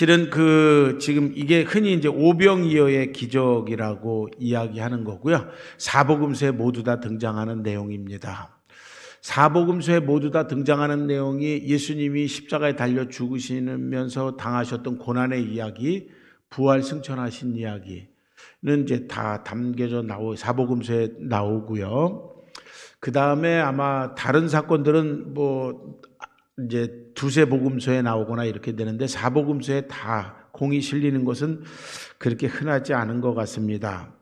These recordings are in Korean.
실은 지금 이게 흔히 이제 오병이어의 기적이라고 이야기하는 거고요. 사복음서에 모두 다 등장하는 내용입니다. 사복음서에 모두 다 등장하는 내용이 예수님이 십자가에 달려 죽으시면서 당하셨던 고난의 이야기, 부활 승천하신 이야기는 이제 다 담겨져 사복음서에 나오고요. 그 다음에 아마 다른 사건들은 이제 두세 복음서에 나오거나 이렇게 되는데 사복음서에 다 공이 실리는 것은 그렇게 흔하지 않은 것 같습니다.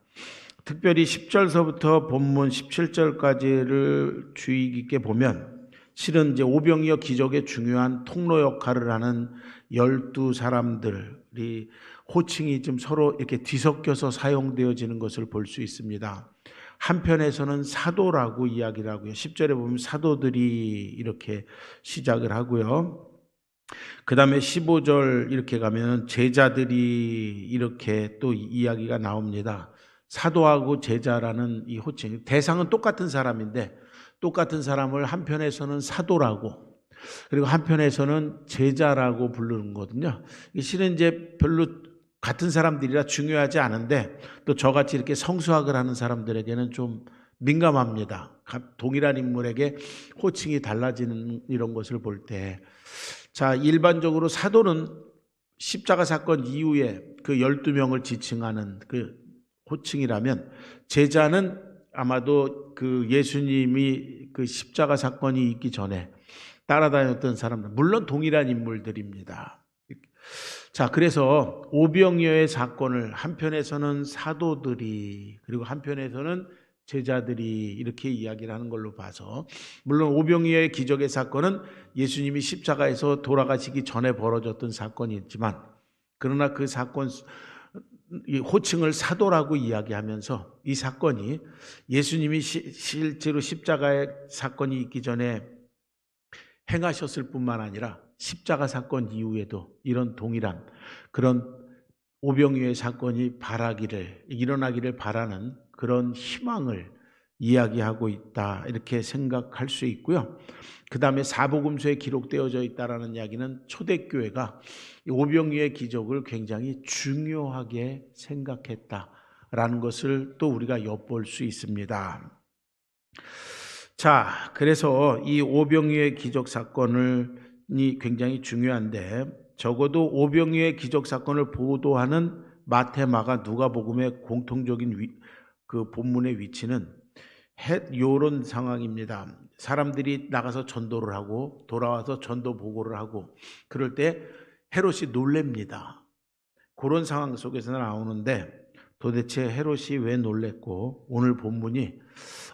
특별히 10절서부터 본문 17절까지를 주의 깊게 보면 실은 이제 오병이어 기적의 중요한 통로 역할을 하는 12사람들이 호칭이 좀 서로 이렇게 뒤섞여서 사용되어지는 것을 볼 수 있습니다. 한편에서는 사도라고 이야기를 하고요. 10절에 보면 사도들이 이렇게 시작을 하고요. 그 다음에 15절 이렇게 가면 제자들이 이렇게 또 이야기가 나옵니다. 사도하고 제자라는 이 호칭, 대상은 똑같은 사람인데 똑같은 사람을 한편에서는 사도라고 그리고 한편에서는 제자라고 부르는 거거든요. 실은 이제 별로 같은 사람들이라 중요하지 않은데 또 저같이 이렇게 성수학을 하는 사람들에게는 좀 민감합니다. 동일한 인물에게 호칭이 달라지는 이런 것을 볼 때. 자, 일반적으로 사도는 십자가 사건 이후에 그 12명을 지칭하는 그 호칭이라면 제자는 아마도 그 예수님이 그 십자가 사건이 있기 전에 따라다녔던 사람들, 물론 동일한 인물들입니다. 자, 그래서 오병이어의 사건을 한편에서는 사도들이 그리고 한편에서는 제자들이 이렇게 이야기를 하는 걸로 봐서 물론 오병이어의 기적의 사건은 예수님이 십자가에서 돌아가시기 전에 벌어졌던 사건이었지만 그러나 그 사건 호칭을 사도라고 이야기하면서 이 사건이 예수님이 실제로 십자가의 사건이 있기 전에 행하셨을 뿐만 아니라 십자가 사건 이후에도 이런 동일한 그런 오병이어의 사건이 일어나기를 바라는 그런 희망을 이야기하고 있다 이렇게 생각할 수 있고요. 그 다음에 사복음서에 기록되어져 있다라는 이야기는 초대교회가 오병이어의 기적을 굉장히 중요하게 생각했다라는 것을 또 우리가 엿볼 수 있습니다. 자, 그래서 이 오병이어의 기적 사건이 굉장히 중요한데 적어도 오병이어의 기적 사건을 보도하는 마태, 마가, 누가복음의 공통적인 그 본문의 위치는 이런 상황입니다. 사람들이 나가서 전도를 하고 돌아와서 전도 보고를 하고 그럴 때 헤롯이 놀랍니다. 그런 상황 속에서 나오는데 도대체 헤롯이 왜 놀랬고 오늘 본문이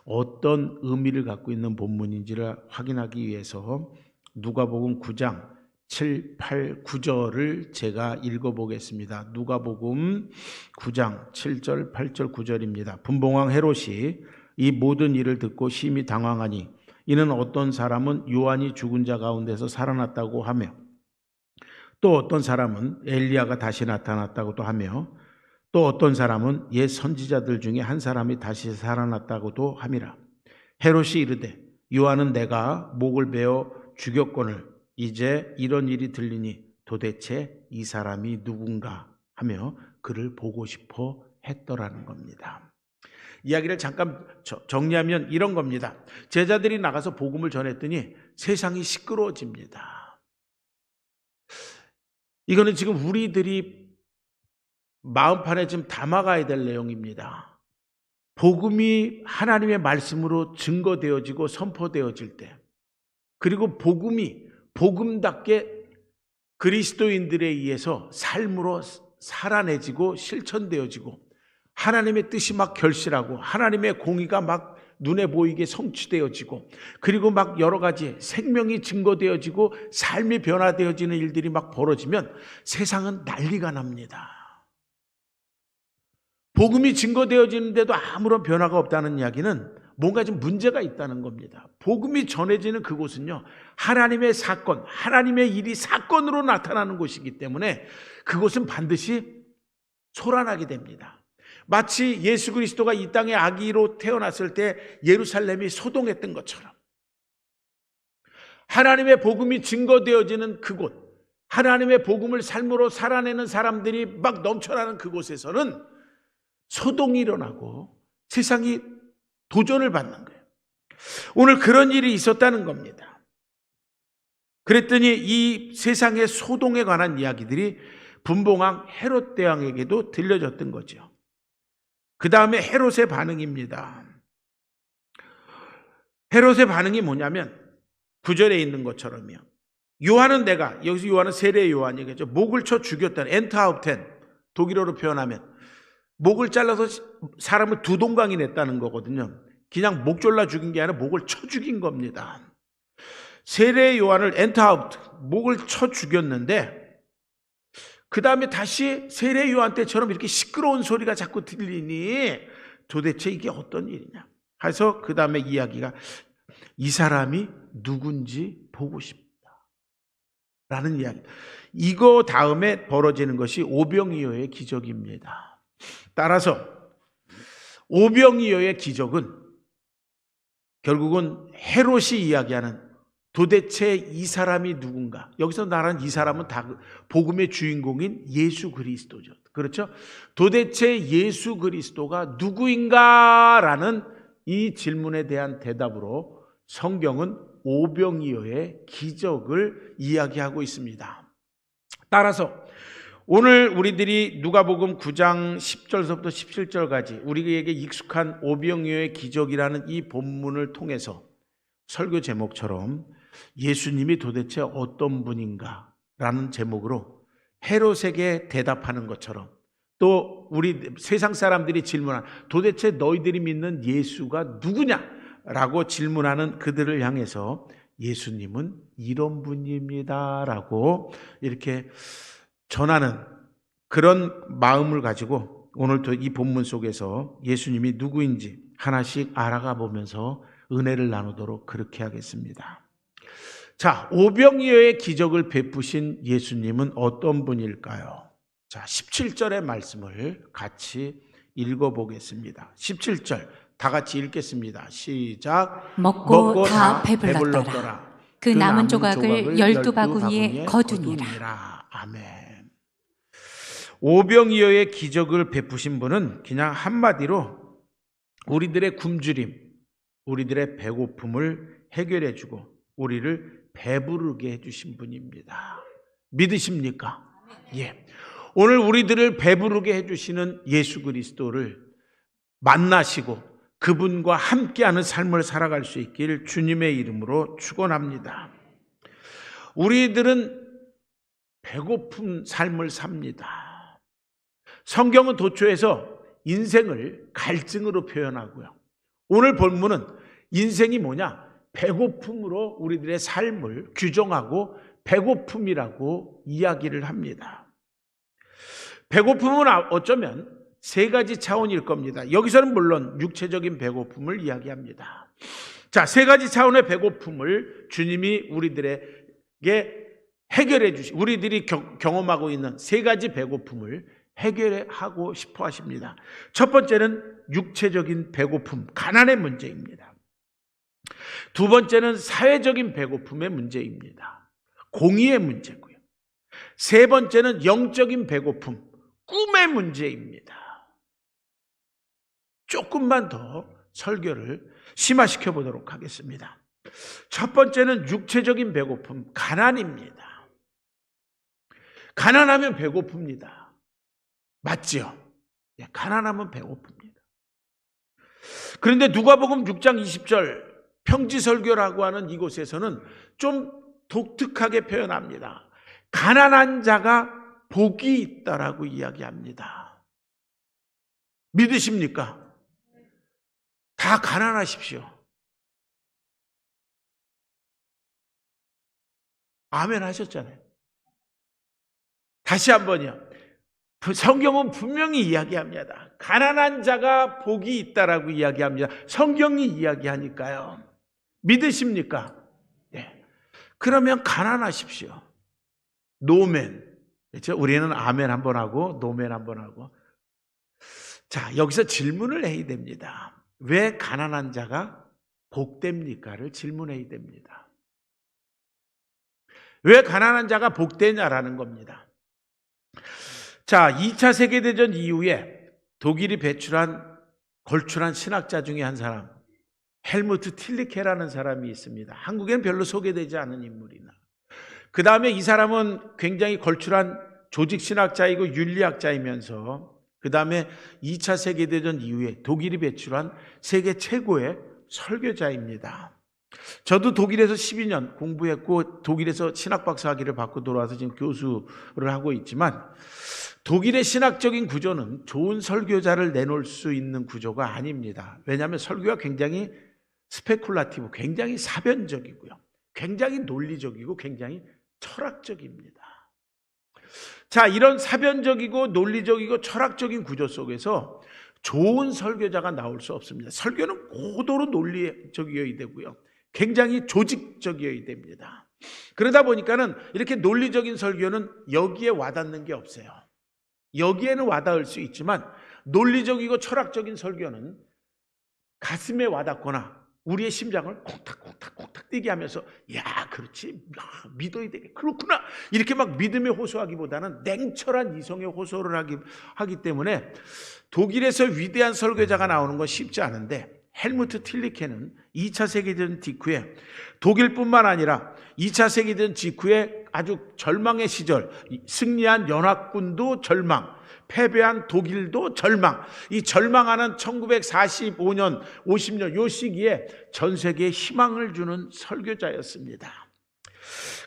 어떤 의미를 갖고 있는 본문인지를 확인하기 위해서 누가복음 9장 7, 8, 9절을 제가 읽어보겠습니다. 누가복음 9장 7절, 8절, 9절입니다. 분봉왕 헤롯이 이 모든 일을 듣고 심히 당황하니 이는 어떤 사람은 요한이 죽은 자 가운데서 살아났다고 하며 또 어떤 사람은 엘리야가 다시 나타났다고도 하며 또 어떤 사람은 옛 선지자들 중에 한 사람이 다시 살아났다고도 함이라. 헤롯이 이르되 요한은 내가 목을 베어 죽였거늘 이제 이런 일이 들리니 도대체 이 사람이 누군가 하며 그를 보고 싶어 했더라는 겁니다. 이야기를 잠깐 정리하면 이런 겁니다. 제자들이 나가서 복음을 전했더니 세상이 시끄러워집니다. 이거는 지금 우리들이 마음판에 좀 담아가야 될 내용입니다. 복음이 하나님의 말씀으로 증거되어지고 선포되어질 때 그리고 복음이 복음답게 그리스도인들에 의해서 삶으로 살아내지고 실천되어지고 하나님의 뜻이 막 결실하고 하나님의 공의가 막 눈에 보이게 성취되어지고 그리고 막 여러 가지 생명이 증거되어지고 삶이 변화되어지는 일들이 막 벌어지면 세상은 난리가 납니다. 복음이 증거되어지는데도 아무런 변화가 없다는 이야기는 뭔가 좀 문제가 있다는 겁니다. 복음이 전해지는 그곳은요, 하나님의 사건, 하나님의 일이 사건으로 나타나는 곳이기 때문에 그곳은 반드시 소란하게 됩니다. 마치 예수 그리스도가 이 땅에 아기로 태어났을 때 예루살렘이 소동했던 것처럼 하나님의 복음이 증거되어지는 그곳, 하나님의 복음을 삶으로 살아내는 사람들이 막 넘쳐나는 그곳에서는 소동이 일어나고 세상이 도전을 받는 거예요. 오늘 그런 일이 있었다는 겁니다. 그랬더니 이 세상의 소동에 관한 이야기들이 분봉왕 헤롯 대왕에게도 들려졌던 거죠. 그 다음에 헤롯의 반응입니다. 헤롯의 반응이 뭐냐면 9절에 있는 것처럼요. 요한은 내가, 여기서 요한은 세례 요한이겠죠. 목을 쳐 죽였다는 엔트하우텐, 독일어로 표현하면 목을 잘라서 사람을 두 동강이 냈다는 거거든요. 그냥 목 졸라 죽인 게 아니라 목을 쳐 죽인 겁니다. 세례 요한을 엔트하우트, 목을 쳐 죽였는데 그 다음에 다시 세례 요한 때처럼 이렇게 시끄러운 소리가 자꾸 들리니 도대체 이게 어떤 일이냐. 그래서 그 다음에 이야기가 이 사람이 누군지 보고 싶다 라는 이야기. 이거 다음에 벌어지는 것이 오병이어의 기적입니다. 따라서 오병이어의 기적은 결국은 헤롯이 이야기하는 도대체 이 사람이 누군가. 여기서 말하는 이 사람은 다 복음의 주인공인 예수 그리스도죠. 그렇죠? 도대체 예수 그리스도가 누구인가라는 이 질문에 대한 대답으로 성경은 오병이어의 기적을 이야기하고 있습니다. 따라서 오늘 우리들이 누가복음 9장 10절서부터 17절까지 우리에게 익숙한 오병이어의 기적이라는 이 본문을 통해서 설교 제목처럼 예수님이 도대체 어떤 분인가 라는 제목으로 헤롯에게 대답하는 것처럼 또 우리 세상 사람들이 질문한 도대체 너희들이 믿는 예수가 누구냐라고 질문하는 그들을 향해서 예수님은 이런 분입니다 라고 이렇게 전하는 그런 마음을 가지고 오늘도 이 본문 속에서 예수님이 누구인지 하나씩 알아가 보면서 은혜를 나누도록 그렇게 하겠습니다. 자, 오병이어의 기적을 베푸신 예수님은 어떤 분일까요? 자, 17절의 말씀을 같이 읽어보겠습니다. 17절 다 같이 읽겠습니다. 시작. 먹고 다 배불렀더라. 그 남은 조각을 12바구니에 거두니라. 아멘. 오병이어의 기적을 베푸신 분은 그냥 한마디로 우리들의 굶주림, 우리들의 배고픔을 해결해주고 우리를 배부르게 해주신 분입니다. 믿으십니까? 예. 오늘 우리들을 배부르게 해주시는 예수 그리스도를 만나시고 그분과 함께하는 삶을 살아갈 수 있길 주님의 이름으로 축원합니다. 우리들은 배고픈 삶을 삽니다. 성경은 도초에서 인생을 갈증으로 표현하고요. 오늘 본문은 인생이 뭐냐? 배고픔으로 우리들의 삶을 규정하고 배고픔이라고 이야기를 합니다. 배고픔은 어쩌면 세 가지 차원일 겁니다. 여기서는 물론 육체적인 배고픔을 이야기합니다. 자, 세 가지 차원의 배고픔을 주님이 우리들에게 해결해 우리들이 경험하고 있는 세 가지 배고픔을 해결하고 싶어 하십니다. 첫 번째는 육체적인 배고픔, 가난의 문제입니다. 두 번째는 사회적인 배고픔의 문제입니다. 공의의 문제고요. 세 번째는 영적인 배고픔, 꿈의 문제입니다. 조금만 더 설교를 심화시켜 보도록 하겠습니다. 첫 번째는 육체적인 배고픔, 가난입니다. 가난하면 배고픕니다. 맞지요? 가난하면 배고픕니다. 그런데 누가복음 6장 20절 평지설교라고 하는 이곳에서는 좀 독특하게 표현합니다. 가난한 자가 복이 있다라고 이야기합니다. 믿으십니까? 다 가난하십시오. 아멘 하셨잖아요. 다시 한번요. 성경은 분명히 이야기합니다. 가난한 자가 복이 있다라고 이야기합니다. 성경이 이야기하니까요. 믿으십니까? 네. 그러면 가난하십시오. 노멘. 그렇죠? 우리는 아멘 한번 하고 노멘 한번 하고. 자, 여기서 질문을 해야 됩니다. 왜 가난한 자가 복됩니까를 질문해야 됩니다. 왜 가난한 자가 복되냐라는 겁니다. 자, 2차 세계대전 이후에 독일이 걸출한 신학자 중에 한 사람, 헬무트 틸리케라는 사람이 있습니다. 한국에는 별로 소개되지 않은 인물이나. 그 다음에 이 사람은 굉장히 걸출한 조직신학자이고 윤리학자이면서 그 다음에 2차 세계대전 이후에 독일이 배출한 세계 최고의 설교자입니다. 저도 독일에서 12년 공부했고 독일에서 신학박사 학위를 받고 돌아와서 지금 교수를 하고 있지만 독일의 신학적인 구조는 좋은 설교자를 내놓을 수 있는 구조가 아닙니다. 왜냐하면 설교가 굉장히 스페쿨라티브, 굉장히 사변적이고요. 굉장히 논리적이고 굉장히 철학적입니다. 자, 이런 사변적이고 논리적이고 철학적인 구조 속에서 좋은 설교자가 나올 수 없습니다. 설교는 고도로 논리적이어야 되고요. 굉장히 조직적이어야 됩니다. 그러다 보니까는 이렇게 논리적인 설교는 여기에 와닿는 게 없어요. 여기에는 와닿을 수 있지만 논리적이고 철학적인 설교는 가슴에 와닿거나 우리의 심장을 콩닥콩닥콩닥 뛰게 하면서 야, 그렇지, 믿어야 되겠, 그렇구나, 이렇게 막 믿음에 호소하기보다는 냉철한 이성에 호소를 하기 때문에 독일에서 위대한 설교자가 나오는 건 쉽지 않은데 헬무트 틸리케는 2차 세계대전 직후에 독일뿐만 아니라 2차 세계대전 직후에 아주 절망의 시절, 승리한 연합군도 절망, 패배한 독일도 절망, 이 절망하는 1945년, 50년 요 시기에 전 세계에 희망을 주는 설교자였습니다.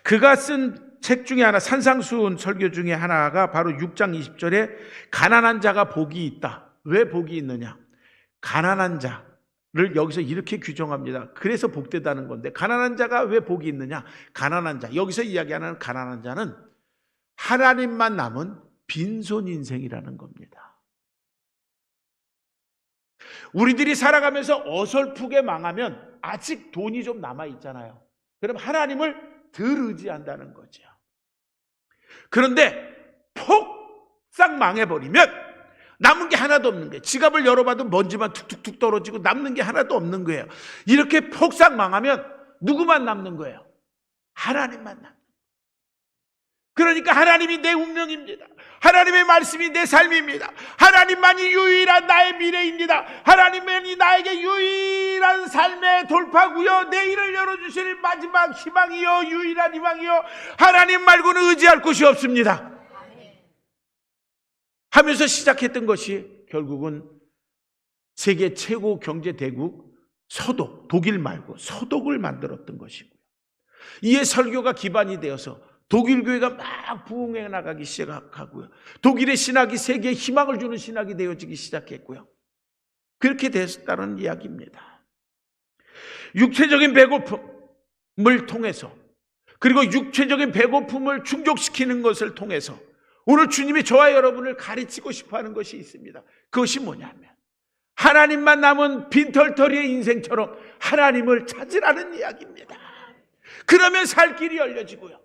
그가 쓴 책 중에 하나, 산상수훈 설교 중에 하나가 바로 6장 20절에 가난한 자가 복이 있다. 왜 복이 있느냐? 가난한 자를 여기서 이렇게 규정합니다. 그래서 복되다는 건데 가난한 자가 왜 복이 있느냐? 가난한 자, 여기서 이야기하는 가난한 자는 하나님만 남은 빈손 인생이라는 겁니다. 우리들이 살아가면서 어설프게 망하면 아직 돈이 좀 남아있잖아요. 그럼 하나님을 덜 의지한다는 거죠. 그런데 폭삭 망해버리면 남은 게 하나도 없는 거예요. 지갑을 열어봐도 먼지만 툭툭툭 떨어지고 남는 게 하나도 없는 거예요. 이렇게 폭삭 망하면 누구만 남는 거예요? 하나님만 남는 거예요. 그러니까 하나님이 내 운명입니다. 하나님의 말씀이 내 삶입니다. 하나님만이 유일한 나의 미래입니다. 하나님만이 나에게 유일한 삶의 돌파구요, 내일을 열어주실 마지막 희망이요, 유일한 희망이요, 하나님 말고는 의지할 곳이 없습니다 하면서 시작했던 것이 결국은 세계 최고 경제 대국 서독, 독일 말고 서독을 만들었던 것이고요. 이에 설교가 기반이 되어서 독일 교회가 막 부흥해 나가기 시작하고요. 독일의 신학이 세계에 희망을 주는 신학이 되어지기 시작했고요. 그렇게 됐다는 이야기입니다. 육체적인 배고픔을 통해서, 그리고 육체적인 배고픔을 충족시키는 것을 통해서 오늘 주님이 저와 여러분을 가르치고 싶어하는 것이 있습니다. 그것이 뭐냐면 하나님만 남은 빈털터리의 인생처럼 하나님을 찾으라는 이야기입니다. 그러면 살 길이 열려지고요.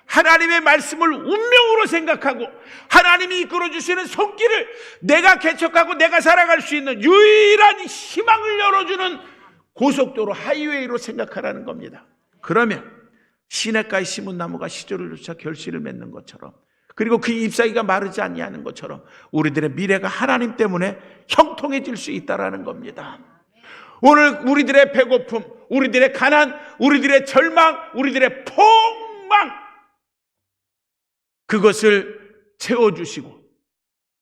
하나님의 말씀을 운명으로 생각하고 하나님이 이끌어주시는 손길을 내가 개척하고 내가 살아갈 수 있는 유일한 희망을 열어주는 고속도로, 하이웨이로 생각하라는 겁니다. 그러면 시냇가에 심은 나무가 시절을 쫓아 결실을 맺는 것처럼, 그리고 그 잎사귀가 마르지 아니하는 것처럼 우리들의 미래가 하나님 때문에 형통해질 수 있다는 겁니다. 오늘 우리들의 배고픔, 우리들의 가난, 우리들의 절망, 우리들의 폭망, 그것을 채워주시고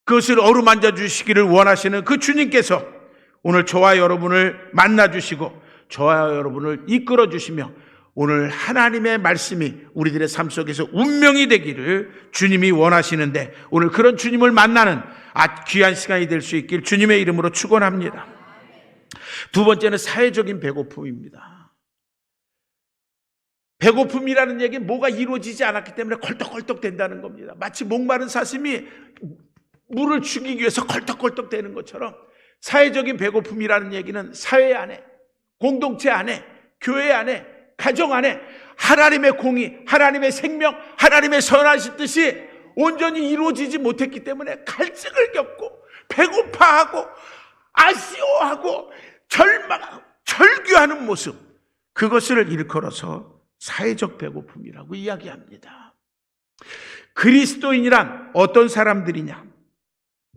그것을 어루만져 주시기를 원하시는 그 주님께서 오늘 저와 여러분을 만나주시고 저와 여러분을 이끌어 주시며 오늘 하나님의 말씀이 우리들의 삶 속에서 운명이 되기를 주님이 원하시는데, 오늘 그런 주님을 만나는 귀한 시간이 될 수 있길 주님의 이름으로 축원합니다. 두 번째는 사회적인 배고픔입니다. 배고픔이라는 얘기는 뭐가 이루어지지 않았기 때문에 걸떡걸떡 된다는 겁니다. 마치 목마른 사슴이 물을 죽이기 위해서 걸떡걸떡 되는 것처럼 사회적인 배고픔이라는 얘기는 사회 안에, 공동체 안에, 교회 안에, 가정 안에 하나님의 공의, 하나님의 생명, 하나님의 선하신 뜻이 온전히 이루어지지 못했기 때문에 갈증을 겪고 배고파하고 아쉬워하고 절망하고 절규하는 모습, 그것을 일컬어서 사회적 배고픔이라고 이야기합니다. 그리스도인이란 어떤 사람들이냐?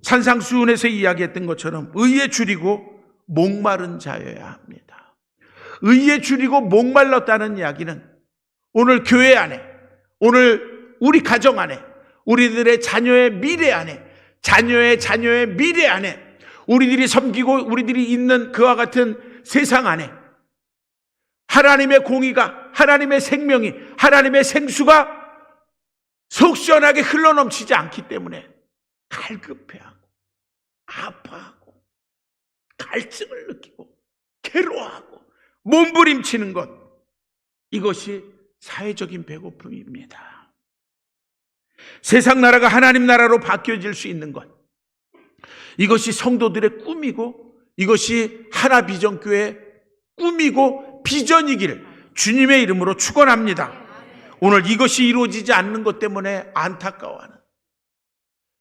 산상수훈에서 이야기했던 것처럼 의에 줄이고 목마른 자여야 합니다. 의에 줄이고 목말랐다는 이야기는 오늘 교회 안에, 오늘 우리 가정 안에, 우리들의 자녀의 미래 안에, 자녀의 미래 안에, 우리들이 섬기고 우리들이 있는 그와 같은 세상 안에 하나님의 공의가, 하나님의 생명이, 하나님의 생수가 속 시원하게 흘러넘치지 않기 때문에 갈급해하고 아파하고 갈증을 느끼고 괴로워하고 몸부림치는 것, 이것이 사회적인 배고픔입니다. 세상 나라가 하나님 나라로 바뀌어질 수 있는 것, 이것이 성도들의 꿈이고 이것이 하나비전교회의 꿈이고 비전이기를 주님의 이름으로 축원합니다. 오늘 이것이 이루어지지 않는 것 때문에 안타까워하는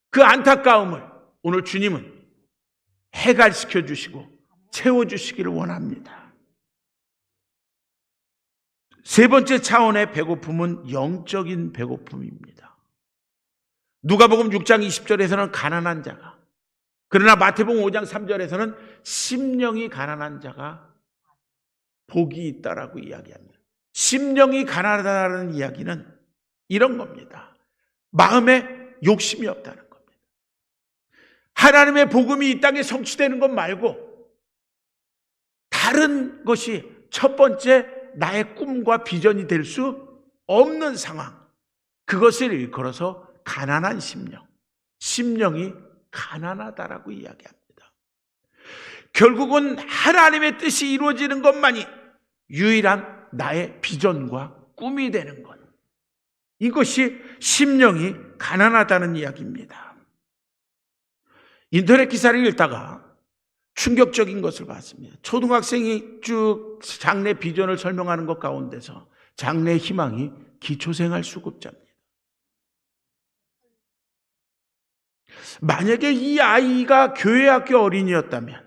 그 안타까움을 오늘 주님은 해갈시켜 주시고 채워주시기를 원합니다. 세 번째 차원의 배고픔은 영적인 배고픔입니다. 누가복음 6장 20절에서는 가난한 자가, 그러나 마태복음 5장 3절에서는 심령이 가난한 자가 복이 있다라고 이야기합니다. 심령이 가난하다는 이야기는 이런 겁니다. 마음에 욕심이 없다는 겁니다. 하나님의 복음이 이 땅에 성취되는 것 말고 다른 것이 첫 번째 나의 꿈과 비전이 될 수 없는 상황, 그것을 일컬어서 가난한 심령, 심령이 가난하다라고 이야기합니다. 결국은 하나님의 뜻이 이루어지는 것만이 유일한 나의 비전과 꿈이 되는 것, 이것이 심령이 가난하다는 이야기입니다. 인터넷 기사를 읽다가 충격적인 것을 봤습니다. 초등학생이 쭉 장래 비전을 설명하는 것 가운데서 장래 희망이 기초생활수급자입니다. 만약에 이 아이가 교회학교 어린이였다면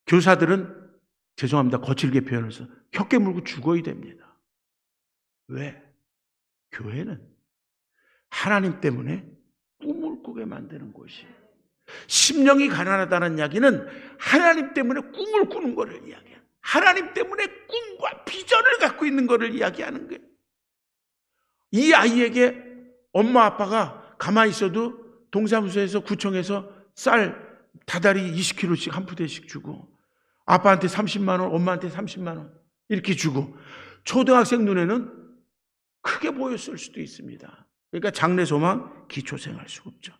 교사들은, 죄송합니다, 거칠게 표현해서 혀깨 물고 죽어야 됩니다. 왜? 교회는 하나님 때문에 꿈을 꾸게 만드는 곳이에요. 심령이 가난하다는 이야기는 하나님 때문에 꿈을 꾸는 것을 이야기해요. 하나님 때문에 꿈과 비전을 갖고 있는 것을 이야기하는 거예요. 이 아이에게 엄마 아빠가 가만히 있어도 동사무소에서 구청에서 쌀 다달이 20kg씩 한 푸대씩 주고 아빠한테 30만 원, 엄마한테 30만 원 이렇게 주고, 초등학생 눈에는 크게 보였을 수도 있습니다. 그러니까 장래소망 기초생활수급자,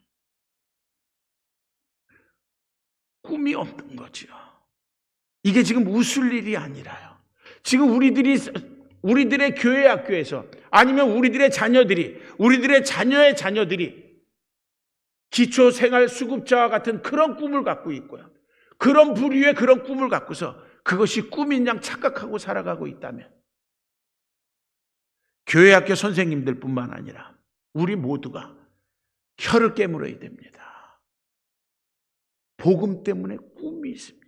꿈이 없는 거죠. 이게 지금 웃을 일이 아니라요. 지금 우리들의 교회 학교에서, 아니면 우리들의 자녀들이, 우리들의 자녀의 자녀들이 기초생활수급자와 같은 그런 꿈을 갖고 있고요, 그런 부류의 그런 꿈을 갖고서 그것이 꿈인 양 착각하고 살아가고 있다면, 교회 학교 선생님들 뿐만 아니라 우리 모두가 혀를 깨물어야 됩니다. 복음 때문에 꿈이 있습니다.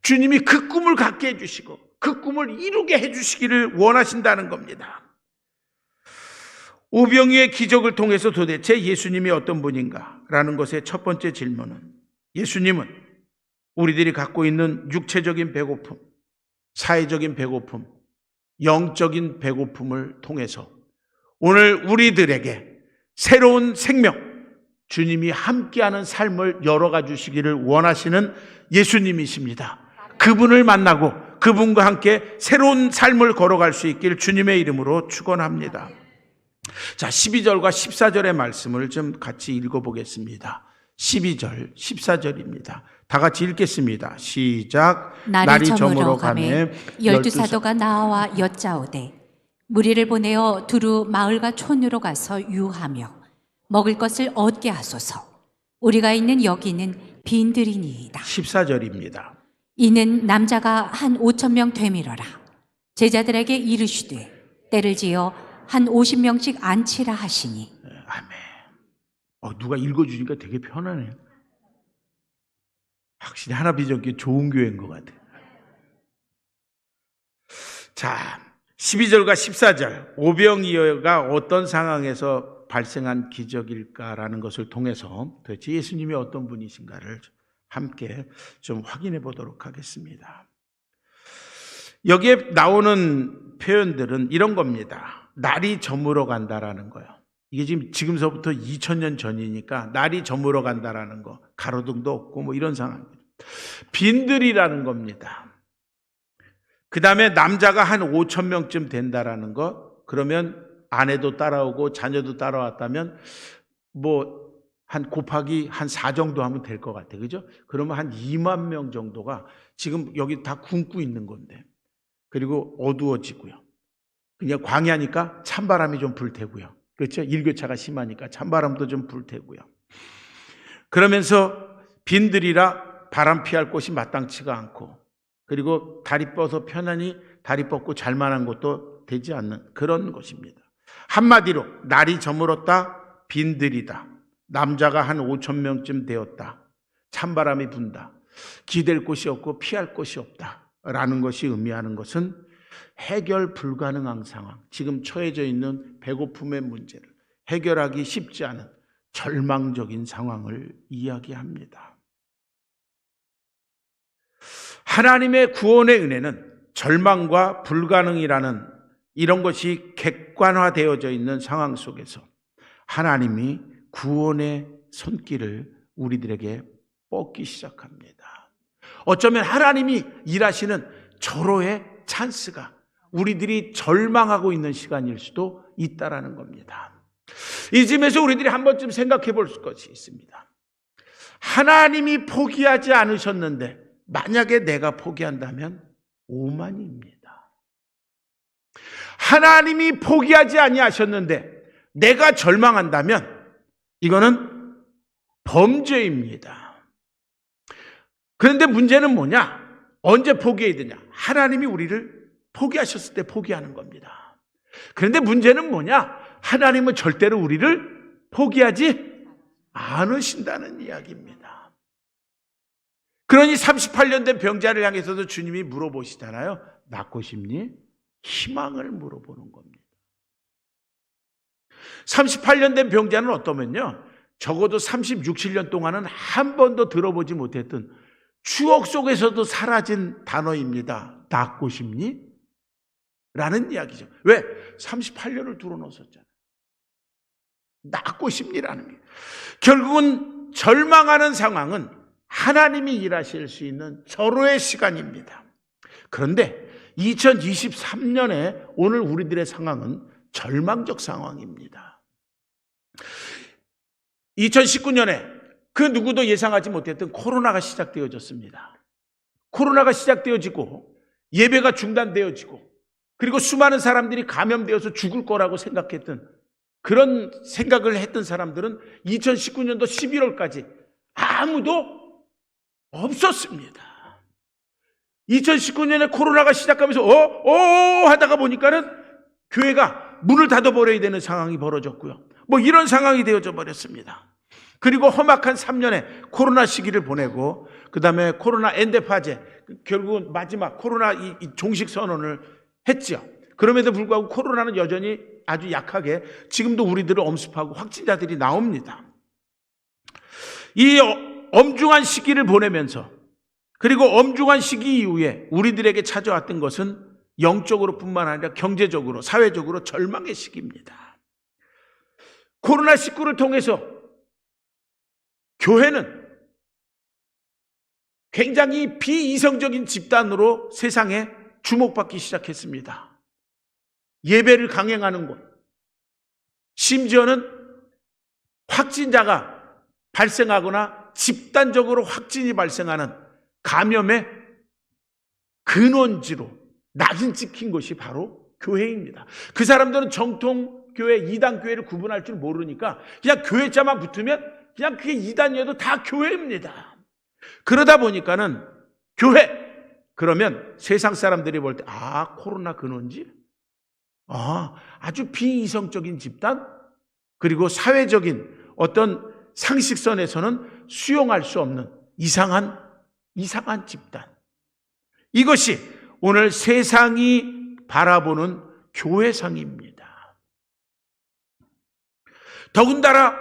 주님이 그 꿈을 갖게 해주시고 그 꿈을 이루게 해주시기를 원하신다는 겁니다. 오병이의 기적을 통해서 도대체 예수님이 어떤 분인가? 라는 것의 첫 번째 질문은, 예수님은 우리들이 갖고 있는 육체적인 배고픔, 사회적인 배고픔, 영적인 배고픔을 통해서 오늘 우리들에게 새로운 생명, 주님이 함께하는 삶을 열어가 주시기를 원하시는 예수님이십니다. 그분을 만나고 그분과 함께 새로운 삶을 걸어갈 수 있길 주님의 이름으로 축원합니다. 자, 12절과 14절의 말씀을 좀 같이 읽어보겠습니다. 12절, 14절입니다. 다 같이 읽겠습니다. 시작. 날이 저물어 가매 12사도가 나와 여짜오되 무리를 보내어 두루 마을과 촌으로 가서 유하며 먹을 것을 얻게 하소서. 우리가 있는 여기는 빈들이니이다. 14절입니다. 이는 남자가 한 5,000명 되밀어라. 제자들에게 이르시되 때를 지어 한 50명씩 앉히라 하시니. 아멘. 누가 읽어주니까 되게 편하네요. 확실히 하나비전교회 좋은 교회인 것 같아요. 자, 12절과 14절 오병이어가 어떤 상황에서 발생한 기적일까라는 것을 통해서 도대체 예수님이 어떤 분이신가를 함께 좀 확인해 보도록 하겠습니다. 여기에 나오는 표현들은 이런 겁니다. 날이 저물어 간다라는 거예요. 이게 지금서부터 2000년 전이니까 날이 저물어 간다라는 거, 가로등도 없고 뭐 이런 상황입니다. 빈들이라는 겁니다. 그 다음에 남자가 한 5,000명쯤 된다라는 거, 그러면 아내도 따라오고 자녀도 따라왔다면 뭐 한 곱하기 한 4 정도 하면 될 것 같아요. 그죠? 그러면 한 2만 명 정도가 지금 여기 다 굶고 있는 건데, 그리고 어두워지고요. 그냥 광야니까 찬바람이 좀 불 테고요. 그렇죠? 일교차가 심하니까 찬바람도 좀 불 테고요. 그러면서 빈들이라 바람 피할 곳이 마땅치가 않고, 그리고 다리 뻗어서 편안히 다리 뻗고 잘 만한 곳도 되지 않는 그런 곳입니다. 한마디로 날이 저물었다, 빈들이다, 남자가 한 5,000명쯤 되었다, 찬바람이 분다, 기댈 곳이 없고 피할 곳이 없다 라는 것이 의미하는 것은 해결 불가능한 상황, 지금 처해져 있는 배고픔의 문제를 해결하기 쉽지 않은 절망적인 상황을 이야기합니다. 하나님의 구원의 은혜는 절망과 불가능이라는 이런 것이 객관화되어져 있는 상황 속에서 하나님이 구원의 손길을 우리들에게 뻗기 시작합니다. 어쩌면 하나님이 일하시는 절호의 찬스가 우리들이 절망하고 있는 시간일 수도 있다라는 겁니다. 이 점에서 우리들이 한 번쯤 생각해 볼 것이 있습니다. 하나님이 포기하지 않으셨는데 만약에 내가 포기한다면 오만입니다. 하나님이 포기하지 아니하셨는데 내가 절망한다면 이거는 범죄입니다. 그런데 문제는 뭐냐? 언제 포기해야 되냐? 하나님이 우리를 포기하셨을 때 포기하는 겁니다. 그런데 문제는 뭐냐? 하나님은 절대로 우리를 포기하지 않으신다는 이야기입니다. 그러니 38년 된 병자를 향해서도 주님이 물어보시잖아요. 낫고 싶니? 희망을 물어보는 겁니다. 38년 된 병자는 어떠면요, 적어도 36, 7년 동안은 한 번도 들어보지 못했던 추억 속에서도 사라진 단어입니다. 낫고 싶니? 라는 이야기죠. 왜? 38년을 둘러놓았잖아요. 낫고 싶니라는 게. 결국은 절망하는 상황은 하나님이 일하실 수 있는 절호의 시간입니다. 그런데 2023년에 오늘 우리들의 상황은 절망적 상황입니다. 2019년에 그 누구도 예상하지 못했던 코로나가 시작되어졌습니다. 코로나가 시작되어지고 예배가 중단되어지고, 그리고 수많은 사람들이 감염되어서 죽을 거라고 생각했던, 그런 생각을 했던 사람들은 2019년도 11월까지 아무도 없었습니다. 2019년에 코로나가 시작하면서 하다가 보니까는 교회가 문을 닫아버려야 되는 상황이 벌어졌고요. 뭐 이런 상황이 되어져 버렸습니다. 그리고 험악한 3년의 코로나 시기를 보내고, 그 다음에 코로나 엔데파제, 결국은 마지막 코로나 이 종식 선언을 했죠. 그럼에도 불구하고 코로나는 여전히 아주 약하게 지금도 우리들을 엄습하고 확진자들이 나옵니다. 이 엄중한 시기를 보내면서, 그리고 엄중한 시기 이후에 우리들에게 찾아왔던 것은 영적으로 뿐만 아니라 경제적으로, 사회적으로 절망의 시기입니다. 코로나19를 통해서 교회는 굉장히 비이성적인 집단으로 세상에 주목받기 시작했습니다. 예배를 강행하는 곳, 심지어는 확진자가 발생하거나 집단적으로 확진이 발생하는 감염의 근원지로 낙인 찍힌 것이 바로 교회입니다. 그 사람들은 정통교회, 이단교회를 구분할 줄 모르니까 그냥 교회자만 붙으면 그냥 그게 이단이어도 다 교회입니다. 그러다 보니까는 교회, 그러면 세상 사람들이 볼 때 코로나 근원지? 아주 비이성적인 집단? 그리고 사회적인 어떤 상식선에서는 수용할 수 없는 이상한 집단. 이것이 오늘 세상이 바라보는 교회상입니다. 더군다나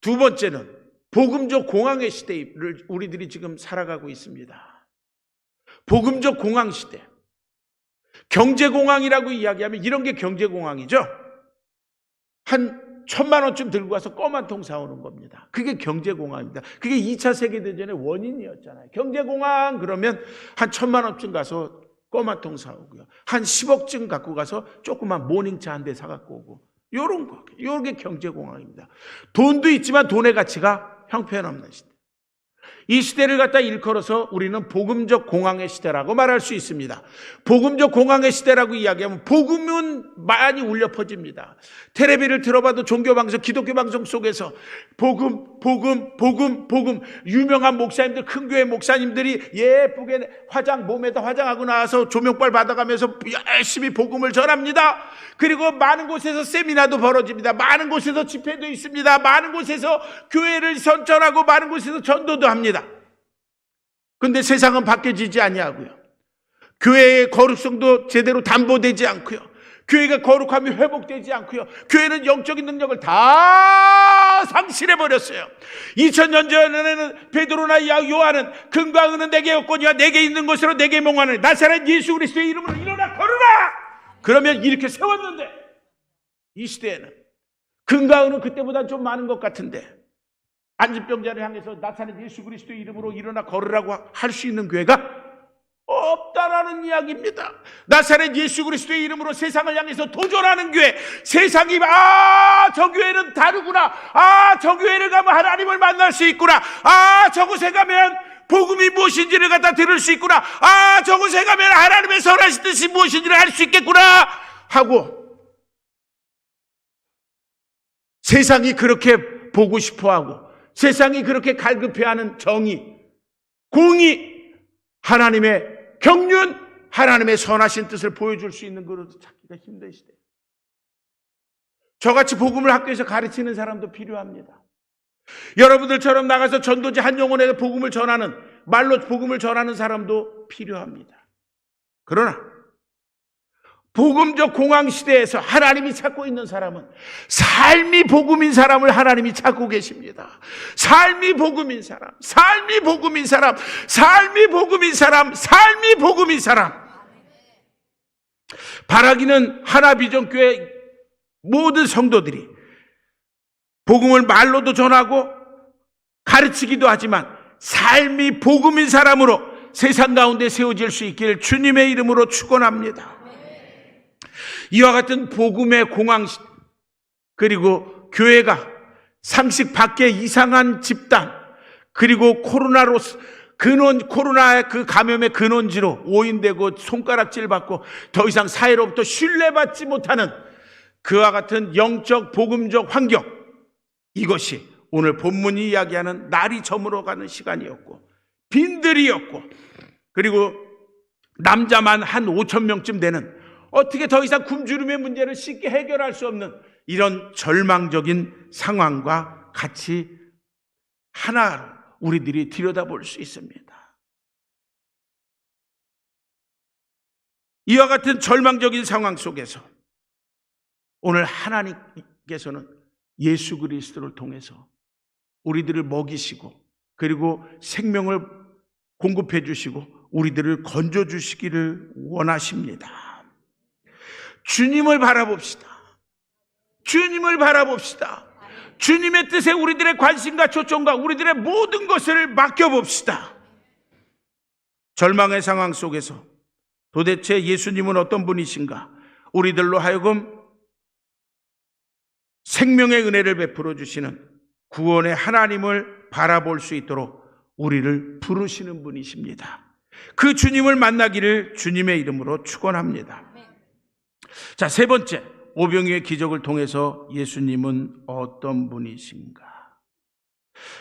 두 번째는 복음적 공황의 시대를 우리들이 지금 살아가고 있습니다. 복음적 공황 시대. 경제공황이라고 이야기하면 이런 게 경제공황이죠. 한 1,000만 원쯤 들고 가서 껌 한 통 사오는 겁니다. 그게 경제공황입니다. 그게 2차 세계대전의 원인이었잖아요. 경제공황 그러면 한 1,000만 원쯤 가서 껌 한 통 사오고요. 한 10억쯤 갖고 가서 조그만 모닝차 한 대 사갖고 오고. 요런 거. 요게 경제공황입니다. 돈도 있지만 돈의 가치가 형편없는 시대. 이 시대를 갖다 일컬어서 우리는 복음적 공황의 시대라고 말할 수 있습니다. 복음적 공황의 시대라고 이야기하면 복음은 많이 울려 퍼집니다. 텔레비를 들어봐도 종교방송, 기독교 방송 속에서 복음 유명한 목사님들, 큰 교회 목사님들이 예쁘게 몸에다 화장하고 나와서 조명빨 받아가면서 열심히 복음을 전합니다. 그리고 많은 곳에서 세미나도 벌어집니다. 많은 곳에서 집회도 있습니다. 많은 곳에서 교회를 선전하고 많은 곳에서 전도도 합니다. 그런데 세상은 바뀌어지지 아니하고요. 교회의 거룩성도 제대로 담보되지 않고요. 교회가 거룩함이 회복되지 않고요. 교회는 영적인 능력을 다 상실해버렸어요. 2000년 전에는 베드로나 요한은 금과 은은 내게 없거니와 내게 있는 것으로 내게 몽하는 나사렛 예수 그리스도의 이름으로 일어나 걸으라! 그러면 이렇게 세웠는데 이 시대에는 금과 은은 그때보다 좀 많은 것 같은데 안진병자를 향해서 나사렛 예수 그리스도의 이름으로 일어나 걸으라고 할 수 있는 교회가 없다라는 이야기입니다. 나사렛 예수 그리스도의 이름으로 세상을 향해서 도전하는 교회, 세상이 저 교회는 다르구나, 저 교회를 가면 하나님을 만날 수 있구나, 저곳에 가면 복음이 무엇인지를 갖다 들을 수 있구나, 저곳에 가면 하나님의 선하신 뜻이 무엇인지를 알 수 있겠구나 하고 세상이 그렇게 보고 싶어하고 세상이 그렇게 갈급해하는 정의, 공의, 하나님의 경륜, 하나님의 선하신 뜻을 보여줄 수 있는 그릇을 찾기가 힘든 시대. 저같이 복음을 학교에서 가르치는 사람도 필요합니다. 여러분들처럼 나가서 전도지 한 영혼에게 복음을 전하는, 말로 복음을 전하는 사람도 필요합니다. 그러나 복음적 공황 시대에서 하나님이 찾고 있는 사람은 삶이 복음인 사람을 하나님이 찾고 계십니다. 삶이 복음인 사람, 삶이 복음인 사람, 삶이 복음인 사람, 삶이 복음인 사람. 바라기는 하나비전교회 모든 성도들이 복음을 말로도 전하고 가르치기도 하지만 삶이 복음인 사람으로 세상 가운데 세워질 수 있기를 주님의 이름으로 축원합니다. 이와 같은 복음의 공황시 그리고 교회가 상식 밖의 이상한 집단 그리고 코로나의 그 감염의 근원지로 오인되고 손가락질 받고 더 이상 사회로부터 신뢰받지 못하는 그와 같은 영적 복음적 환경, 이것이 오늘 본문이 이야기하는 날이 저물어가는 시간이었고 빈들이었고 그리고 남자만 한 5,000명쯤 되는 어떻게 더 이상 굶주림의 문제를 쉽게 해결할 수 없는 이런 절망적인 상황과 같이 하나로 우리들이 들여다볼 수 있습니다. 이와 같은 절망적인 상황 속에서 오늘 하나님께서는 예수 그리스도를 통해서 우리들을 먹이시고 그리고 생명을 공급해 주시고 우리들을 건져 주시기를 원하십니다. 주님을 바라봅시다. 주님을 바라봅시다. 주님의 뜻에 우리들의 관심과 초점과 우리들의 모든 것을 맡겨봅시다. 절망의 상황 속에서 도대체 예수님은 어떤 분이신가? 우리들로 하여금 생명의 은혜를 베풀어 주시는 구원의 하나님을 바라볼 수 있도록 우리를 부르시는 분이십니다. 그 주님을 만나기를 주님의 이름으로 축원합니다. 자, 세 번째, 오병이의 기적을 통해서 예수님은 어떤 분이신가?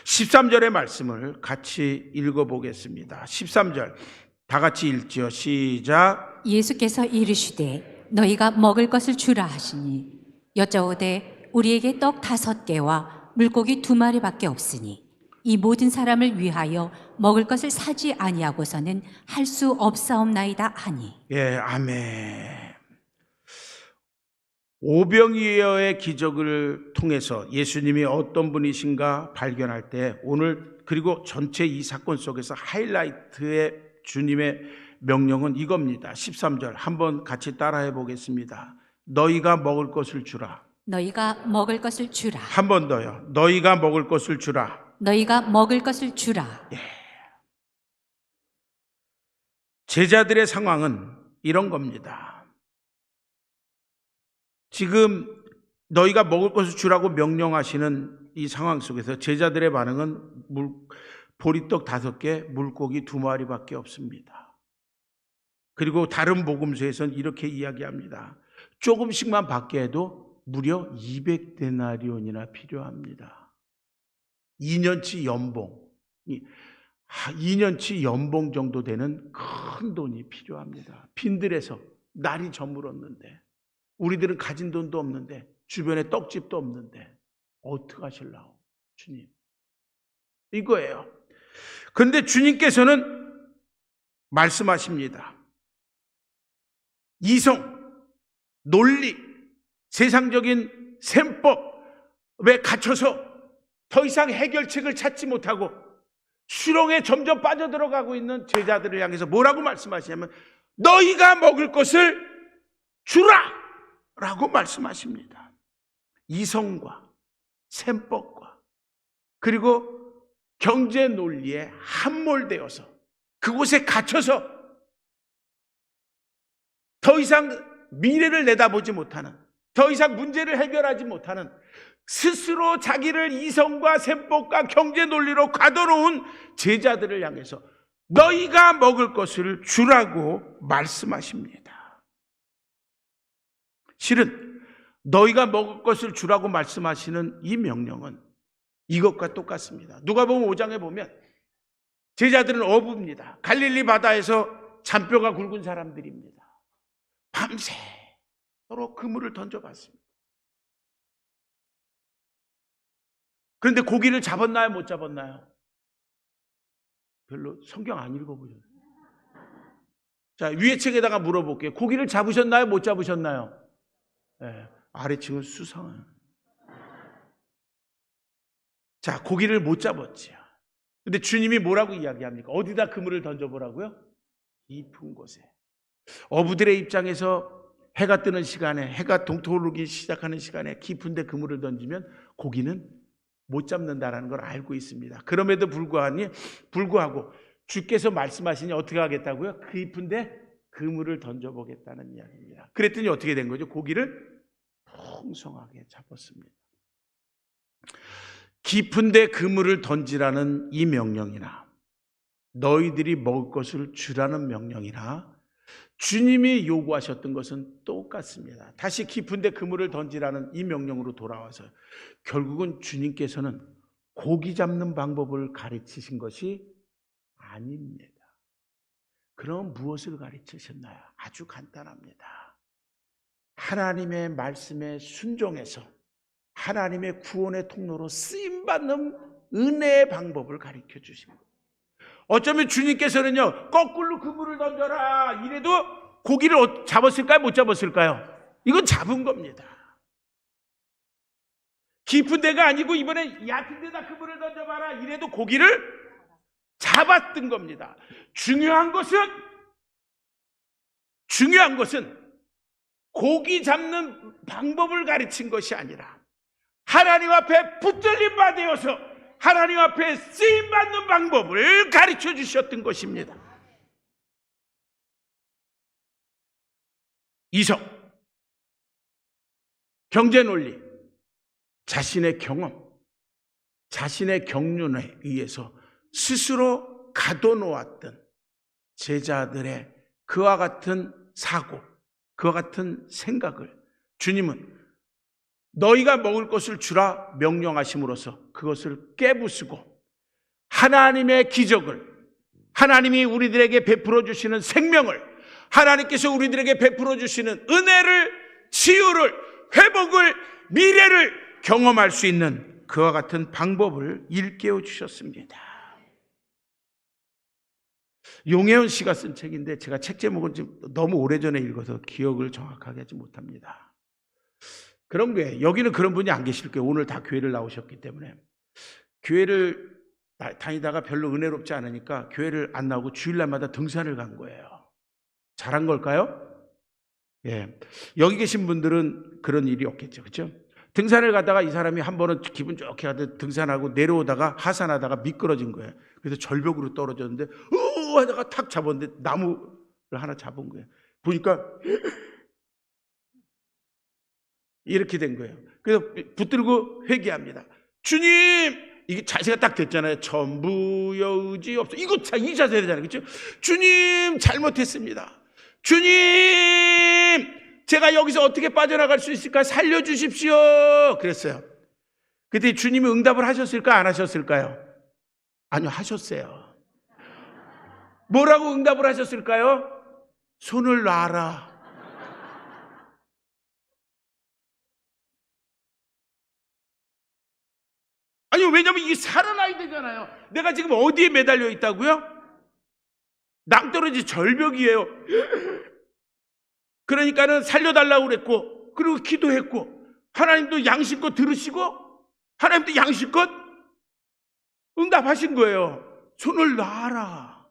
13절의 말씀을 같이 읽어보겠습니다. 13절 다 같이 읽지요. 시작. 예수께서 이르시되 너희가 먹을 것을 주라 하시니 여짜오되 우리에게 떡 5개와 물고기 2마리밖에 없으니 이 모든 사람을 위하여 먹을 것을 사지 아니하고서는 할 수 없사옵나이다 하니. 예, 아멘. 오병이어의 기적을 통해서 예수님이 어떤 분이신가 발견할 때 오늘 그리고 전체 이 사건 속에서 하이라이트의 주님의 명령은 이겁니다. 13절 한번 같이 따라해 보겠습니다. 너희가 먹을 것을 주라. 너희가 먹을 것을 주라. 한 번 더요. 너희가 먹을 것을 주라. 너희가 먹을 것을 주라. 제자들의 상황은 이런 겁니다. 지금 너희가 먹을 것을 주라고 명령하시는 이 상황 속에서 제자들의 반응은 보리떡 5개, 물고기 2마리밖에 없습니다. 그리고 다른 복음서에서는 이렇게 이야기합니다. 조금씩만 받게 해도 무려 200데나리온이나 필요합니다. 2년치 연봉, 2년치 연봉 정도 되는 큰 돈이 필요합니다. 빈들에서 날이 저물었는데 우리들은 가진 돈도 없는데 주변에 떡집도 없는데 어떡하실라고 주님, 이거예요. 그런데 주님께서는 말씀하십니다. 이성, 논리, 세상적인 셈법에 갇혀서 더 이상 해결책을 찾지 못하고 수렁에 점점 빠져들어가고 있는 제자들을 향해서 뭐라고 말씀하시냐면 너희가 먹을 것을 주라! 라고 말씀하십니다. 이성과 셈법과 그리고 경제 논리에 함몰되어서 그곳에 갇혀서 더 이상 미래를 내다보지 못하는, 더 이상 문제를 해결하지 못하는, 스스로 자기를 이성과 셈법과 경제 논리로 가둬놓은 제자들을 향해서 너희가 먹을 것을 주라고 말씀하십니다. 실은 너희가 먹을 것을 주라고 말씀하시는 이 명령은 이것과 똑같습니다. 누가복음 5장에 보면 제자들은 어부입니다. 갈릴리 바다에서 잔뼈가 굵은 사람들입니다. 밤새 서로 그물을 던져봤습니다. 그런데 고기를 잡았나요? 못 잡았나요? 별로 성경 안 읽어보셨어요. 자, 위에 책에다가 물어볼게요. 고기를 잡으셨나요? 못 잡으셨나요? 네, 아래층은 수상한. 자, 고기를 못 잡았지요. 근데 주님이 뭐라고 이야기합니까? 어디다 그물을 던져보라고요? 깊은 곳에. 어부들의 입장에서 해가 뜨는 시간에, 해가 동토르기 시작하는 시간에 깊은 데 그물을 던지면 고기는 못 잡는다라는 걸 알고 있습니다. 그럼에도 불구하고 주께서 말씀하시니 어떻게 하겠다고요? 깊은 데 그물을 던져보겠다는 이야기입니다. 그랬더니 어떻게 된 거죠? 고기를 풍성하게 잡았습니다. 깊은 데 그물을 던지라는 이 명령이나 너희들이 먹을 것을 주라는 명령이나 주님이 요구하셨던 것은 똑같습니다. 다시 깊은 데 그물을 던지라는 이 명령으로 돌아와서 결국은 주님께서는 고기 잡는 방법을 가르치신 것이 아닙니다. 그럼 무엇을 가르치셨나요? 아주 간단합니다. 하나님의 말씀에 순종해서 하나님의 구원의 통로로 쓰임받는 은혜의 방법을 가르쳐 주신 거예요. 어쩌면 주님께서는요, 거꾸로 그물을 던져라 이래도 고기를 잡았을까요? 못 잡았을까요? 이건 잡은 겁니다. 깊은 데가 아니고 이번에 얕은 데다 그물을 던져봐라 이래도 고기를 잡았던 겁니다. 중요한 것은 고기 잡는 방법을 가르친 것이 아니라 하나님 앞에 붙들림 바 되어서 하나님 앞에 쓰임받는 방법을 가르쳐 주셨던 것입니다. 이성, 경제 논리, 자신의 경험, 자신의 경륜에 의해서 스스로 가둬놓았던 제자들의 그와 같은 사고, 그와 같은 생각을 주님은 너희가 먹을 것을 주라 명령하심으로써 그것을 깨부수고 하나님의 기적을, 하나님이 우리들에게 베풀어 주시는 생명을, 하나님께서 우리들에게 베풀어 주시는 은혜를, 치유를, 회복을, 미래를 경험할 수 있는 그와 같은 방법을 일깨워 주셨습니다. 용혜원 씨가 쓴 책인데 제가 책 제목은 지금 너무 오래전에 읽어서 기억을 정확하게 하지 못합니다. 그런 거예요. 여기는 그런 분이 안 계실 거예요. 오늘 다 교회를 나오셨기 때문에. 교회를 다니다가 별로 은혜롭지 않으니까 교회를 안 나오고 주일날마다 등산을 간 거예요. 잘한 걸까요? 예. 여기 계신 분들은 그런 일이 없겠죠. 그렇죠? 등산을 가다가 이 사람이 한 번은 기분 좋게 하듯 등산하고 내려오다가 하산하다가 미끄러진 거예요. 그래서 절벽으로 떨어졌는데 하다가 탁 잡았는데 나무를 하나 잡은 거예요. 보니까 이렇게 된 거예요. 그래서 붙들고 회개합니다. 주님! 이게 자세가 딱 됐잖아요. 전부여 의지 없어. 이거 이 자세잖아요. 그렇죠? 주님! 잘못했습니다. 주님! 제가 여기서 어떻게 빠져나갈 수 있을까? 살려주십시오. 그랬어요. 그때 주님이 응답을 하셨을까? 안 하셨을까요? 아니요, 하셨어요. 뭐라고 응답을 하셨을까요? 손을 놔라. 아니요, 왜냐면 이게 살아나야 되잖아요. 내가 지금 어디에 매달려 있다고요? 낭떠러지 절벽이에요. 그러니까는 살려달라고 그랬고, 그리고 기도했고, 하나님도 양심껏 들으시고, 하나님도 양심껏 응답하신 거예요. 손을 놔라.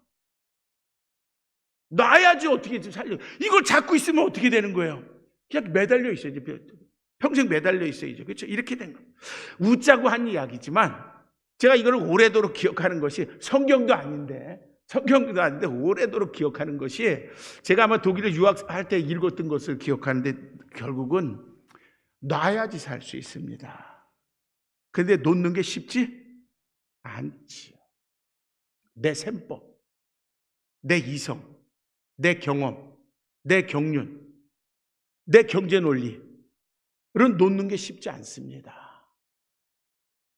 놔야지 어떻게 살려. 이걸 잡고 있으면 어떻게 되는 거예요? 그냥 매달려 있어야죠. 평생 매달려 있어야죠. 그렇죠? 이렇게 된 거예요. 웃자고 한 이야기지만, 제가 이걸 오래도록 기억하는 것이 성경도 아닌데 오래도록 기억하는 것이, 제가 아마 독일에 유학할 때 읽었던 것을 기억하는데, 결국은 놔야지 살 수 있습니다. 그런데 놓는 게 쉽지 않지요. 내 셈법, 내 이성, 내 경험, 내 경륜, 내 경제 논리를 놓는 게 쉽지 않습니다.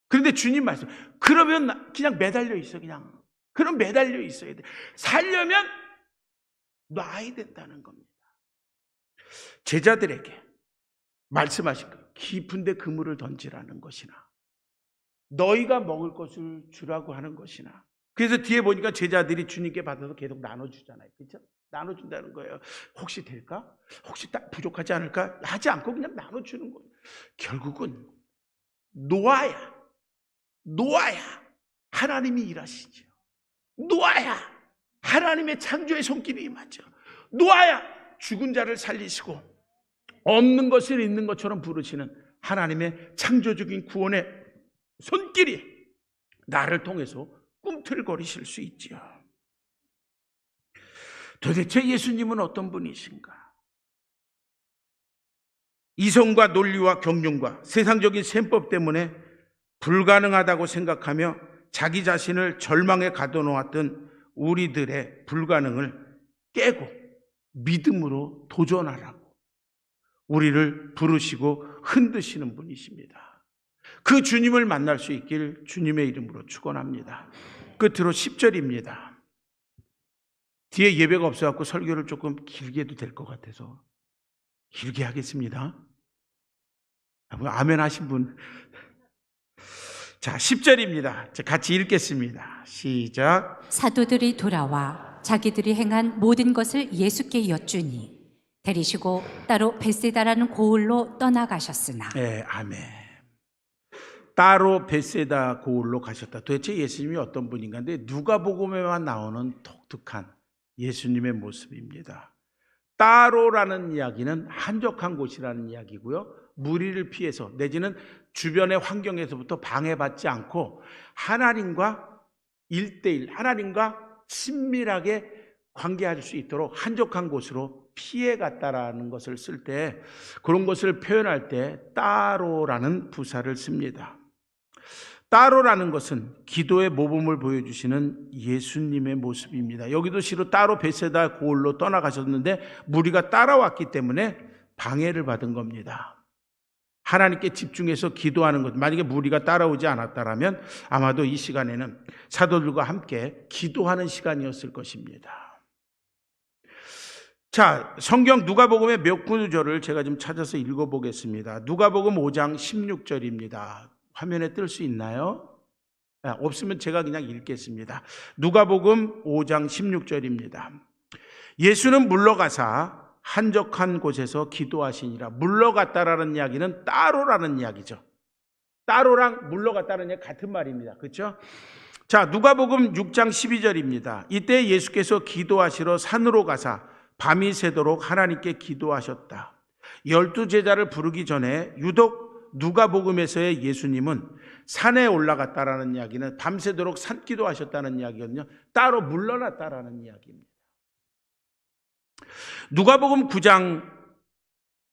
그런데 주님 말씀, 그러면 그냥 매달려 있어. 그럼 매달려 있어야 돼. 살려면 놔야 된다는 겁니다. 제자들에게 말씀하신 거예요. 깊은 데 그물을 던지라는 것이나 너희가 먹을 것을 주라고 하는 것이나. 그래서 뒤에 보니까 제자들이 주님께 받아서 계속 나눠주잖아요. 그렇죠? 나눠준다는 거예요. 혹시 될까? 혹시 딱 부족하지 않을까? 하지 않고 그냥 나눠주는 거예요. 결국은 놓아야 하나님이 일하시죠. 놓아야 하나님의 창조의 손길이 임하죠. 놓아야 죽은 자를 살리시고 없는 것을 있는 것처럼 부르시는 하나님의 창조적인 구원의 손길이 나를 통해서 꿈틀거리실 수 있지요. 도대체 예수님은 어떤 분이신가? 이성과 논리와 경륜과 세상적인 셈법 때문에 불가능하다고 생각하며 자기 자신을 절망에 가둬놓았던 우리들의 불가능을 깨고 믿음으로 도전하라고 우리를 부르시고 흔드시는 분이십니다. 그 주님을 만날 수 있길 주님의 이름으로 축원합니다. 끝으로 10절입니다. 뒤에 예배가 없어서 설교를 조금 길게 해도 될 것 같아서 길게 하겠습니다. 아멘 하신 분. 자, 10절입니다. 같이 읽겠습니다. 시작. 사도들이 돌아와 자기들이 행한 모든 것을 예수께 여쭈니 데리시고 따로 벳세다라는 고을로 떠나가셨으나. 네, 아멘. 따로 벳세다 고을로 가셨다. 도대체 예수님이 어떤 분인가? 근데 누가복음에만 나오는 독특한 예수님의 모습입니다. 따로라는 이야기는 한적한 곳이라는 이야기고요. 무리를 피해서 내지는 주변의 환경에서부터 방해받지 않고 하나님과 1:1, 하나님과 친밀하게 관계할 수 있도록 한적한 곳으로 피해갔다라는 것을 쓸 때, 그런 것을 표현할 때 따로라는 부사를 씁니다. 따로라는 것은 기도의 모범을 보여주시는 예수님의 모습입니다. 여기도 시로 따로 벳세다 고을로 떠나가셨는데 무리가 따라왔기 때문에 방해를 받은 겁니다. 하나님께 집중해서 기도하는 것, 만약에 무리가 따라오지 않았다면 아마도 이 시간에는 사도들과 함께 기도하는 시간이었을 것입니다. 자, 성경 누가복음의 몇 구절을 제가 좀 찾아서 읽어보겠습니다. 누가복음 5장 16절입니다. 화면에 뜰 수 있나요? 없으면 제가 그냥 읽겠습니다. 누가복음 5장 16절입니다. 예수는 물러가사 한적한 곳에서 기도하시니라. 물러갔다라는 이야기는 따로라는 이야기죠. 따로랑 물러갔다는 이야기 같은 말입니다. 그렇죠? 자, 누가복음 6장 12절입니다. 이때 예수께서 기도하시러 산으로 가사 밤이 새도록 하나님께 기도하셨다. 12제자를 부르기 전에 유독 누가복음에서의 예수님은 산에 올라갔다라는 이야기는 밤새도록 산기도 하셨다는 이야기거든요. 따로 물러났다라는 이야기입니다. 누가복음 9장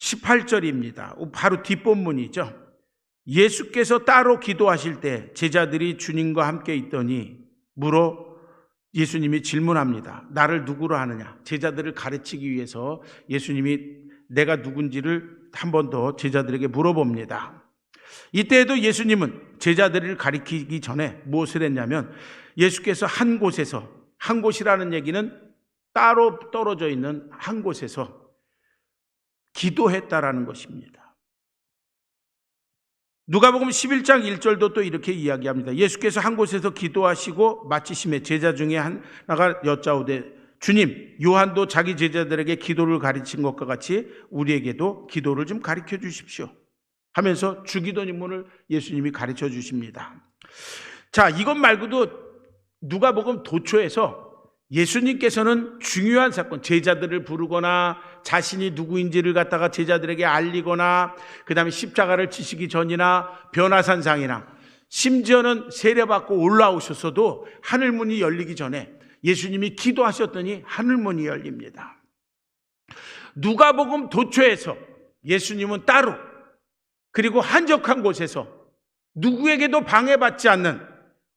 18절입니다. 바로 뒷본문이죠. 예수께서 따로 기도하실 때 제자들이 주님과 함께 있더니 물어 예수님이 질문합니다. 나를 누구로 하느냐? 제자들을 가르치기 위해서 예수님이 내가 누군지를 한 번 더 제자들에게 물어봅니다. 이때에도 예수님은 제자들을 가리키기 전에 무엇을 했냐면 예수께서 한 곳에서, 한 곳이라는 얘기는 따로 떨어져 있는 한 곳에서 기도했다라는 것입니다. 누가복음 11장 1절도 또 이렇게 이야기합니다. 예수께서 한 곳에서 기도하시고 마치심에 제자 중에 하나가 여짜오되 주님, 요한도 자기 제자들에게 기도를 가르친 것과 같이 우리에게도 기도를 좀 가르쳐 주십시오 하면서 주기도 입문을 예수님이 가르쳐 주십니다. 자, 이것 말고도 누가복음 도초에서 예수님께서는 중요한 사건, 제자들을 부르거나 자신이 누구인지를 갖다가 제자들에게 알리거나 그 다음에 십자가를 지시기 전이나 변화산상이나 심지어는 세례받고 올라오셨어도 하늘문이 열리기 전에 예수님이 기도하셨더니 하늘문이 열립니다. 누가복음 도초에서 예수님은 따로 그리고 한적한 곳에서 누구에게도 방해받지 않는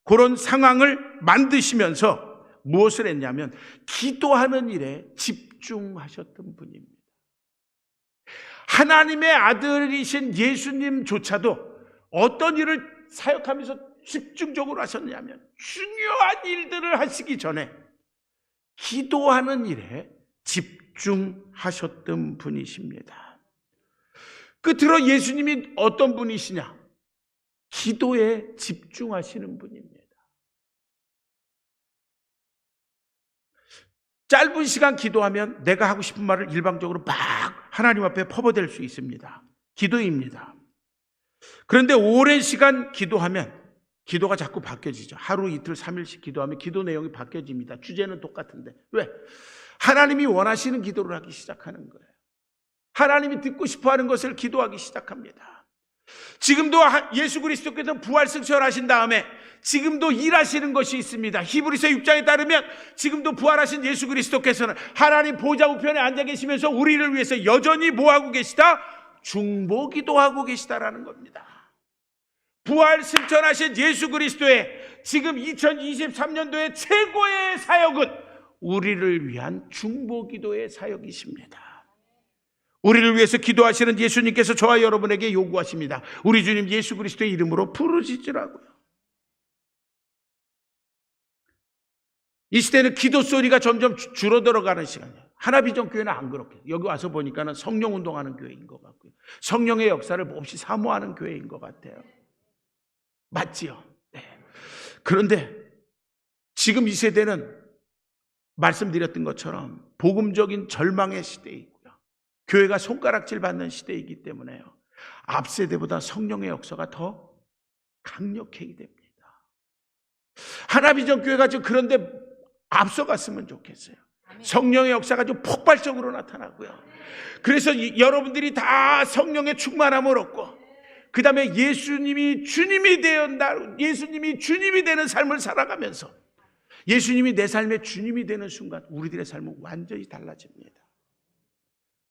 그런 상황을 만드시면서 무엇을 했냐면 기도하는 일에 집중하셨던 분입니다. 하나님의 아들이신 예수님조차도 어떤 일을 사역하면서 집중적으로 하셨냐면 중요한 일들을 하시기 전에 기도하는 일에 집중하셨던 분이십니다. 끝으로 예수님이 어떤 분이시냐? 기도에 집중하시는 분입니다. 짧은 시간 기도하면 내가 하고 싶은 말을 일방적으로 막 하나님 앞에 퍼부될 수 있습니다. 기도입니다. 그런데 오랜 시간 기도하면 기도가 자꾸 바뀌어지죠. 하루, 이틀, 3일씩 기도하면 기도 내용이 바뀌어집니다. 주제는 똑같은데. 왜? 하나님이 원하시는 기도를 하기 시작하는 거예요. 하나님이 듣고 싶어하는 것을 기도하기 시작합니다. 지금도 예수 그리스도께서 부활승천하신 다음에 지금도 일하시는 것이 있습니다. 히브리서 6장에 따르면 지금도 부활하신 예수 그리스도께서는 하나님 보좌 우편에 앉아 계시면서 우리를 위해서 여전히 뭐하고 계시다? 중보기도하고 계시다라는 겁니다. 부활승천하신 예수 그리스도의 지금 2023년도의 최고의 사역은 우리를 위한 중보기도의 사역이십니다. 우리를 위해서 기도하시는 예수님께서 저와 여러분에게 요구하십니다. 우리 주님 예수 그리스도의 이름으로 부르짖으라고요. 이 시대는 기도 소리가 점점 줄어들어가는 시간이에요. 하나비전교회는 안 그렇게. 여기 와서 보니까는 성령 운동하는 교회인 것 같고요. 성령의 역사를 몹시 사모하는 교회인 것 같아요. 맞지요? 네. 그런데 지금 이 세대는 말씀드렸던 것처럼 복음적인 절망의 시대이고요. 교회가 손가락질 받는 시대이기 때문에요. 앞 세대보다 성령의 역사가 더 강력해야 됩니다. 하나비전교회가 좀 그런데 앞서갔으면 좋겠어요. 성령의 역사가 좀 폭발적으로 나타나고요. 그래서 여러분들이 다 성령의 충만함을 얻고 그 다음에 예수님이 주님이 되는 삶을 살아가면서 예수님이 내 삶의 주님이 되는 순간 우리들의 삶은 완전히 달라집니다.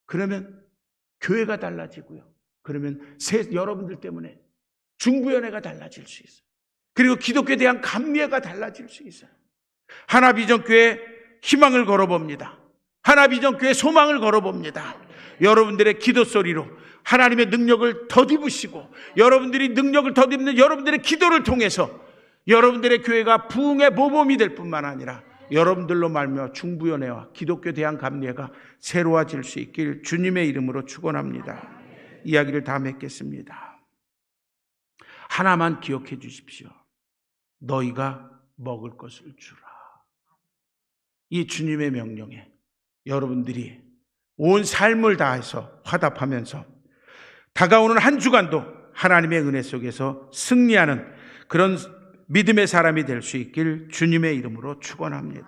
그러면 교회가 달라지고요. 그러면 여러분들 때문에 중부연회가 달라질 수 있어요. 그리고 기독교에 대한 감리가 달라질 수 있어요. 하나비전교회 희망을 걸어봅니다. 하나비전교회 소망을 걸어봅니다. 여러분들의 기도 소리로 하나님의 능력을 덧입으시고 여러분들이 능력을 덧입는 여러분들의 기도를 통해서 여러분들의 교회가 부흥의 모범이 될 뿐만 아니라 여러분들로 말미암아 중부연회와 기독교에 대한 감리회가 새로워질 수 있길 주님의 이름으로 축원합니다. 이야기를 다 맺겠습니다. 하나만 기억해 주십시오. 너희가 먹을 것을 주라. 이 주님의 명령에 여러분들이 온 삶을 다해서 화답하면서 다가오는 한 주간도 하나님의 은혜 속에서 승리하는 그런 믿음의 사람이 될 수 있길 주님의 이름으로 축원합니다.